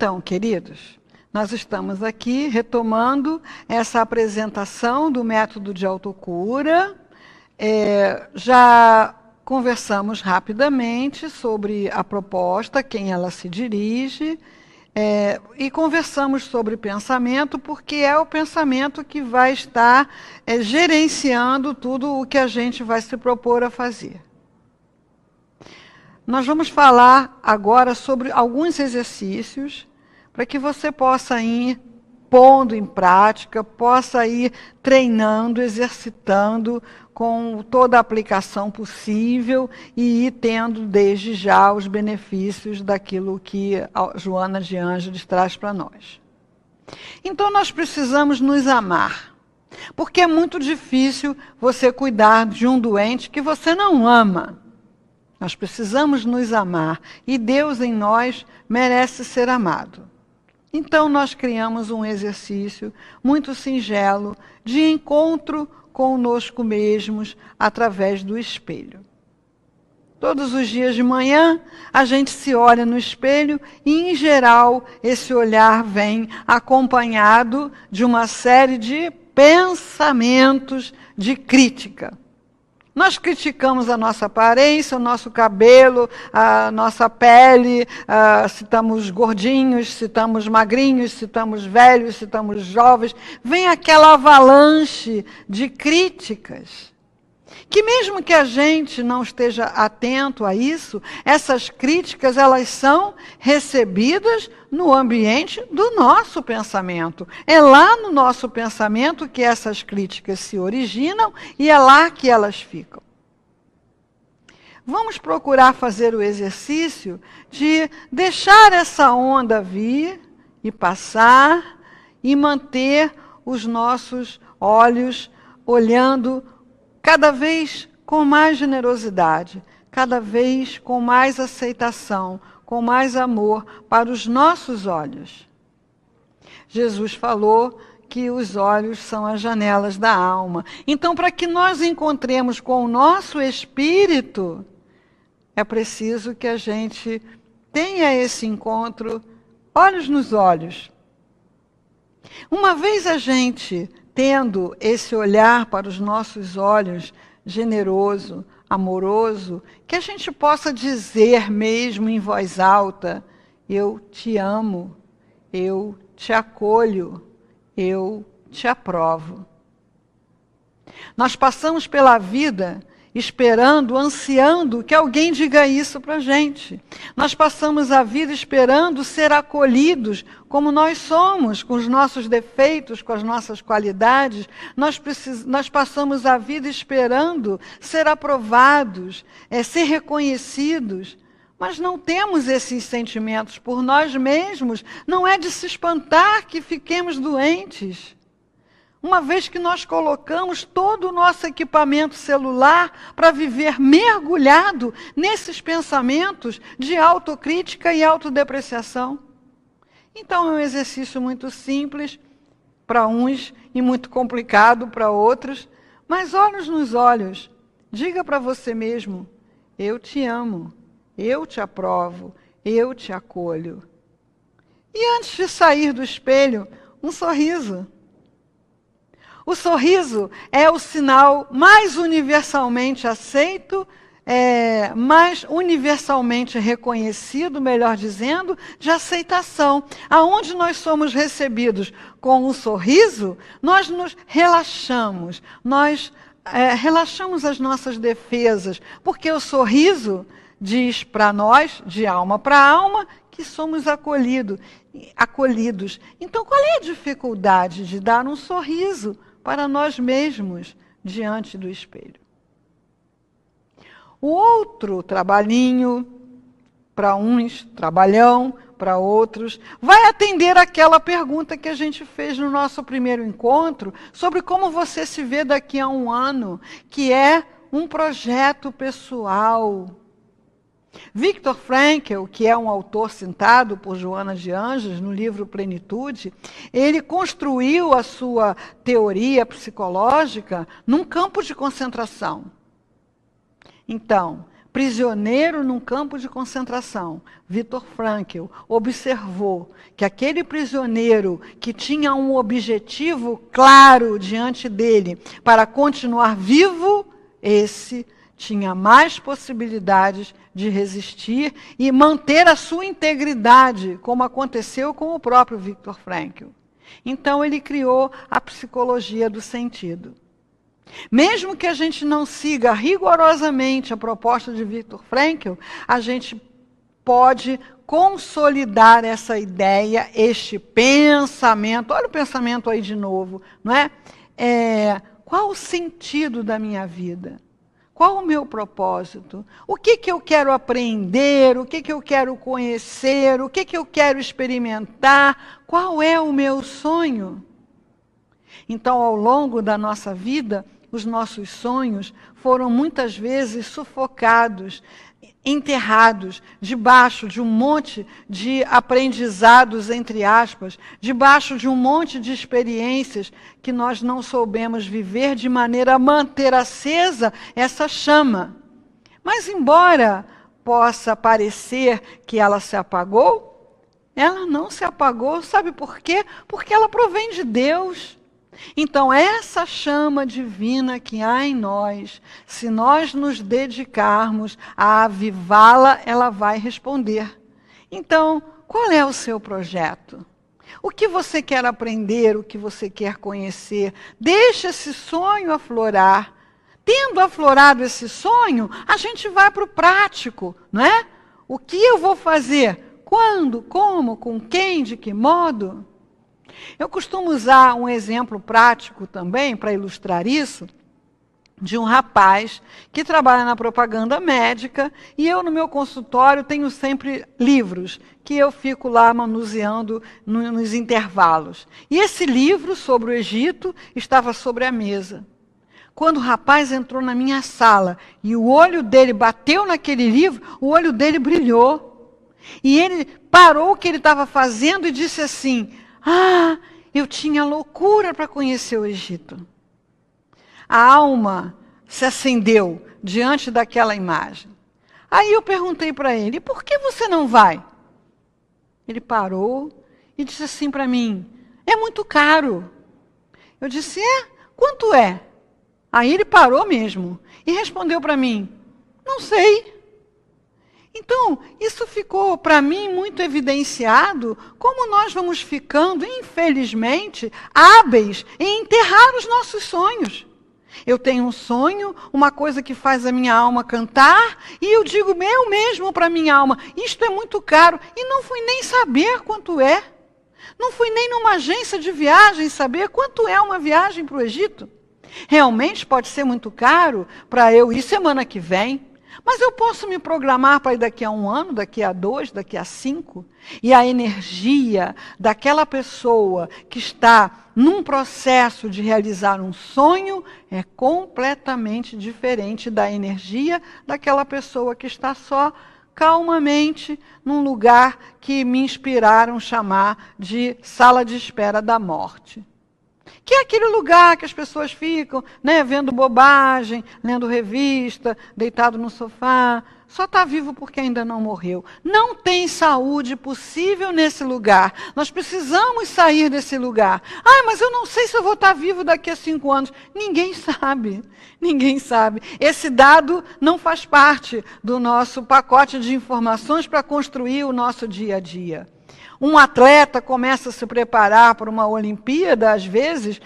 Então, queridos, nós estamos aqui retomando essa apresentação do método de autocura. Já conversamos rapidamente sobre a proposta, quem ela se dirige, e conversamos sobre pensamento, porque é o pensamento que vai estar gerenciando tudo o que a gente vai se propor a fazer. Nós vamos falar agora sobre alguns exercícios para que você possa ir pondo em prática, possa ir treinando, exercitando com toda a aplicação possível e ir tendo desde já os benefícios daquilo que a Joana de Ângeles traz para nós. Então nós precisamos nos amar, porque é muito difícil você cuidar de um doente que você não ama. Nós precisamos nos amar e Deus em nós merece ser amado. Então nós criamos um exercício muito singelo de encontro conosco mesmos através do espelho. Todos os dias de manhã a gente se olha no espelho e, em geral, esse olhar vem acompanhado de uma série de pensamentos de crítica. Nós criticamos a nossa aparência, o nosso cabelo, a nossa pele, se estamos gordinhos, se estamos magrinhos, se estamos velhos, se estamos jovens. Vem aquela avalanche de críticas. Que mesmo que a gente não esteja atento a isso, essas críticas elas são recebidas no ambiente do nosso pensamento. É lá no nosso pensamento que essas críticas se originam e é lá que elas ficam. Vamos procurar fazer o exercício de deixar essa onda vir e passar e manter os nossos olhos olhando cada vez com mais generosidade, cada vez com mais aceitação, com mais amor para os nossos olhos. Jesus falou que os olhos são as janelas da alma. Então, para que nós encontremos com o nosso espírito, é preciso que a gente tenha esse encontro olhos nos olhos. Uma vez a gente tendo esse olhar para os nossos olhos generoso, amoroso, que a gente possa dizer mesmo em voz alta: eu te amo, eu te acolho, eu te aprovo. Nós passamos pela vida esperando, ansiando que alguém diga isso para a gente. Nós passamos a vida esperando ser acolhidos como nós somos, com os nossos defeitos, com as nossas qualidades. Nós passamos a vida esperando ser aprovados, ser reconhecidos. Mas não temos esses sentimentos por nós mesmos. Não é de se espantar que fiquemos doentes. Uma vez que nós colocamos todo o nosso equipamento celular para viver mergulhado nesses pensamentos de autocrítica e autodepreciação. Então é um exercício muito simples para uns e muito complicado para outros, mas olhos nos olhos, diga para você mesmo: eu te amo, eu te aprovo, eu te acolho. E antes de sair do espelho, um sorriso. O sorriso é o sinal mais universalmente aceito, mais universalmente reconhecido, melhor dizendo, de aceitação. Aonde nós somos recebidos com um sorriso, nós nos relaxamos, nós relaxamos as nossas defesas, porque o sorriso diz para nós, de alma para alma, que somos acolhidos. Então, qual é a dificuldade de dar um sorriso para nós mesmos diante do espelho? O outro trabalhinho, para uns, trabalhão, para outros, vai atender aquela pergunta que a gente fez no nosso primeiro encontro sobre como você se vê daqui a um ano, que é um projeto pessoal. Viktor Frankl, que é um autor citado por Joana de Ângeles no livro Plenitude, ele construiu a sua teoria psicológica num campo de concentração. Então, prisioneiro num campo de concentração, Viktor Frankl observou que aquele prisioneiro que tinha um objetivo claro diante dele para continuar vivo, esse tinha mais possibilidades de resistir e manter a sua integridade, como aconteceu com o próprio Viktor Frankl. Então ele criou a psicologia do sentido. Mesmo que a gente não siga rigorosamente a proposta de Viktor Frankl, a gente pode consolidar essa ideia, este pensamento. Olha o pensamento aí de novo, não é? Qual o sentido da minha vida? Qual o meu propósito? O que eu quero aprender? O que eu quero conhecer? O que eu quero experimentar? Qual é o meu sonho? Então, ao longo da nossa vida, os nossos sonhos foram muitas vezes sufocados, enterrados debaixo de um monte de aprendizados, entre aspas, debaixo de um monte de experiências que nós não soubemos viver de maneira a manter acesa essa chama. Mas embora possa parecer que ela se apagou, ela não se apagou, sabe por quê? Porque ela provém de Deus. Então, essa chama divina que há em nós, se nós nos dedicarmos a avivá-la, ela vai responder. Então, qual é o seu projeto? O que você quer aprender, o que você quer conhecer? Deixe esse sonho aflorar. Tendo aflorado esse sonho, a gente vai para o prático, não é? O que eu vou fazer? Quando? Como? Com quem? De que modo? Eu costumo usar um exemplo prático também, para ilustrar isso, de um rapaz que trabalha na propaganda médica, e eu no meu consultório tenho sempre livros, que eu fico lá manuseando nos intervalos. E esse livro sobre o Egito estava sobre a mesa. Quando o rapaz entrou na minha sala e o olho dele bateu naquele livro, o olho dele brilhou. E ele parou o que ele estava fazendo e disse assim: eu tinha loucura para conhecer o Egito. A alma se acendeu diante daquela imagem. Aí eu perguntei para ele: e por que você não vai? Ele parou e disse assim para mim: é muito caro. Eu disse: quanto é? Aí ele parou mesmo e respondeu para mim: não sei. Então, isso ficou para mim muito evidenciado como nós vamos ficando, infelizmente, hábeis em enterrar os nossos sonhos. Eu tenho um sonho, uma coisa que faz a minha alma cantar, e eu digo eu mesmo para a minha alma: isto é muito caro, e não fui nem saber quanto é. Não fui nem numa agência de viagem saber quanto é uma viagem para o Egito. Realmente pode ser muito caro para eu ir semana que vem. Mas eu posso me programar para ir daqui a 1 ano, daqui a 2, daqui a 5. E a energia daquela pessoa que está num processo de realizar um sonho é completamente diferente da energia daquela pessoa que está só calmamente num lugar que me inspiraram chamar de sala de espera da morte. Que é aquele lugar que as pessoas ficam, vendo bobagem, lendo revista, deitado no sofá, só está vivo porque ainda não morreu. Não tem saúde possível nesse lugar. Nós precisamos sair desse lugar. Mas eu não sei se eu vou estar vivo daqui a 5 anos. Ninguém sabe. Ninguém sabe. Esse dado não faz parte do nosso pacote de informações para construir o nosso dia a dia. Um atleta começa a se preparar para uma Olimpíada, às vezes,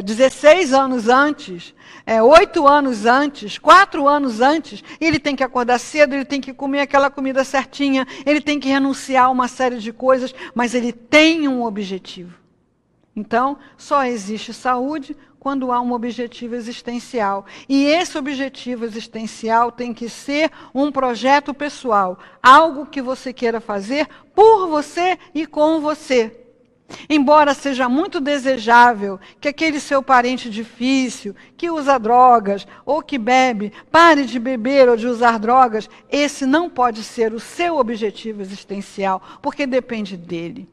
16 anos antes, 8 anos antes, 4 anos antes. Ele tem que acordar cedo, ele tem que comer aquela comida certinha, ele tem que renunciar a uma série de coisas, mas ele tem um objetivo. Então, só existe saúde quando há um objetivo existencial. E esse objetivo existencial tem que ser um projeto pessoal, algo que você queira fazer por você e com você. Embora seja muito desejável que aquele seu parente difícil, que usa drogas ou que bebe, pare de beber ou de usar drogas, esse não pode ser o seu objetivo existencial, porque depende dele.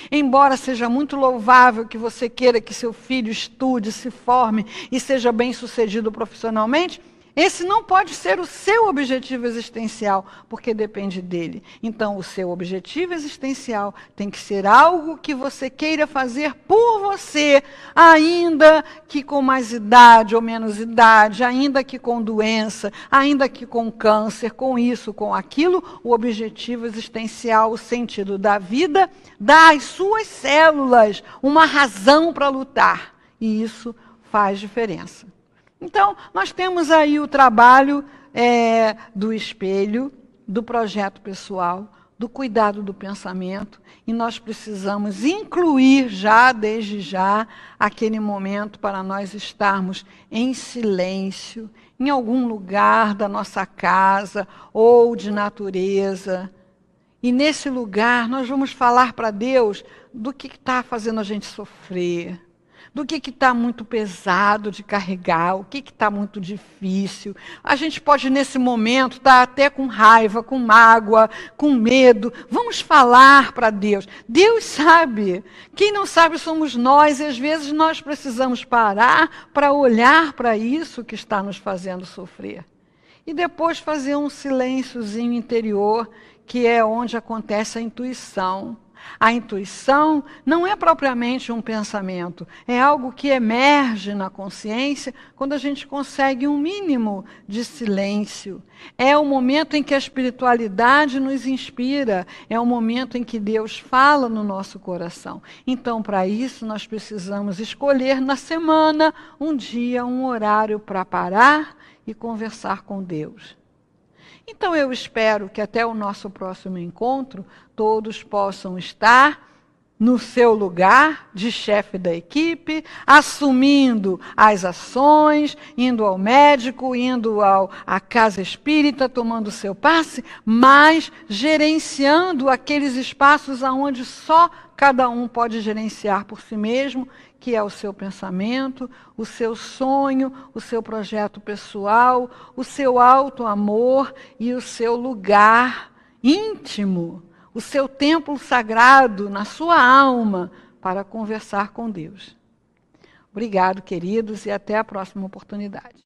Embora seja muito louvável que você queira que seu filho estude, se forme e seja bem-sucedido profissionalmente, Esse não pode ser o seu objetivo existencial, porque depende dele. Então, o seu objetivo existencial tem que ser algo que você queira fazer por você, ainda que com mais idade ou menos idade, ainda que com doença, ainda que com câncer, com isso, com aquilo. O objetivo existencial, o sentido da vida, dá às suas células uma razão para lutar. E isso faz diferença. Então, nós temos aí o trabalho do espelho, do projeto pessoal, do cuidado do pensamento, e nós precisamos incluir já, desde já, aquele momento para nós estarmos em silêncio, em algum lugar da nossa casa ou de natureza. E nesse lugar nós vamos falar para Deus do que está fazendo a gente sofrer, do que está muito pesado de carregar, o que está muito difícil. A gente pode, nesse momento, estar até com raiva, com mágoa, com medo. Vamos falar para Deus. Deus sabe. Quem não sabe somos nós, e às vezes nós precisamos parar para olhar para isso que está nos fazendo sofrer. E depois fazer um silênciozinho interior, que é onde acontece a intuição. A intuição não é propriamente um pensamento, é algo que emerge na consciência quando a gente consegue um mínimo de silêncio. É o momento em que a espiritualidade nos inspira, é o momento em que Deus fala no nosso coração. Então, para isso, nós precisamos escolher na semana um dia, um horário para parar e conversar com Deus. Então, eu espero que até o nosso próximo encontro, todos possam estar no seu lugar de chefe da equipe, assumindo as ações, indo ao médico, indo à casa espírita, tomando o seu passe, mas gerenciando aqueles espaços onde só cada um pode gerenciar por si mesmo, que é o seu pensamento, o seu sonho, o seu projeto pessoal, o seu auto-amor e o seu lugar íntimo, o seu templo sagrado na sua alma para conversar com Deus. Obrigado, queridos, e até a próxima oportunidade.